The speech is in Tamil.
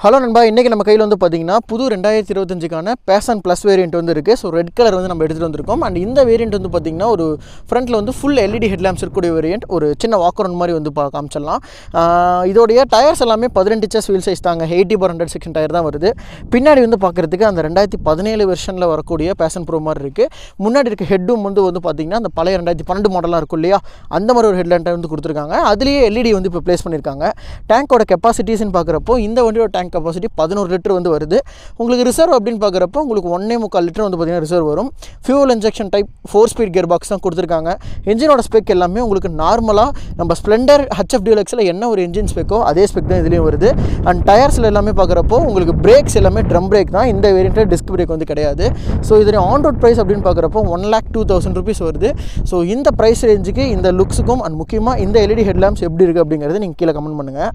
ஹலோ நண்பா, இன்றைக்கி நம்ம கையில் வந்து பார்த்திங்கன்னா புது 2025க்கான பேஷன் ப்ளஸ் வேரியண்ட் வந்து இருக்குது. ஸோ ரெட் கலர் வந்து நம்ம எடுத்துகிட்டு வந்திருக்கோம். அண்ட் இந்த வேரியண்ட் வந்து பார்த்திங்கன்னா ஒரு ஃப்ரண்ட்டில் வந்து ஃபுல் எல்இடி ஹெட்லாம்ப்ஸ் இருக்கக்கூடிய வேரியண்ட். ஒரு சின்ன வாக் அரவுண்ட் மாதிரி வந்து காமிச்சிடலாம். இதோடைய டயர்ஸ் எல்லாமே 18 inches வீல் சைஸ் தாங்க. 80/100 செக்ஷன் டயர் தான் வருது. பின்னாடி வந்து பார்க்குறதுக்கு அந்த 2017 வெர்ஷனில் வரக்கூடிய பேஷன் ப்ரோ மாதிரி இருக்குது. முன்னாடி இருக்க ஹெட்டும் வந்து பார்த்திங்கன்னா அந்த பழைய 2012 மாடலாக இருக்கும் இல்லையா, அந்த மாதிரி ஒரு ஹெட்லாண்டை வந்து கொடுத்துருக்காங்க. அதுலேயே எல்இடி வந்து இப்போ ப்ளேஸ் பண்ணியிருக்காங்க. டேங்கோட கெப்பாசிட்டிஸ்ன்னு பார்க்குறப்போ இந்த வண்டியோட டேங்க் கெப்பாசிட்டி 11 லிட்டர் வந்து வருது. உங்களுக்கு ரிசர்வ் அப்படின்னு பார்க்குறப்போ உங்களுக்கு 1.25 லிட்டர் வந்து பார்த்திங்கன்னா ரிசர்வ் வரும். Fuel injection type 4 speed gear box தான் கொடுத்துருக்காங்க. என்ஜினோட ஸ்பெக் எல்லாமே உங்களுக்கு நார்மலாக நம்ம ஸ்ப்ளெண்டர் HF டீலக்ஸில் என்ன ஒரு என்ஜின் ஸ்பெக்கோ அதே ஸ்பெக் தான் இதுலேயும் வருது. அண்ட் டயர்ஸில் எல்லாமே பார்க்குறப்போ உங்களுக்கு பிரேக்ஸ் எல்லாமே ட்ரம் பிரேக் தான். இந்த வேரியண்ட்டில் டிஸ்க் பிரேக் வந்து கிடையாது. ஸோ இதோட ஆன் ரோட் ப்ரைஸ் அப்படின்னு பார்க்குறப்போ 1,02,000 rupees வருது. ஸோ இந்த ப்ரைஸ் ரேஞ்சுக்கு இந்த லுக்ஸுக்கும் அண்ட் முக்கியமாக இந்த எல்இடி ஹெட்லாம்ப்ஸ் எப்படி இருக்குது அப்படிங்கிறது நீங்கள் கீழே கமெண்ட் பண்ணுங்கள்.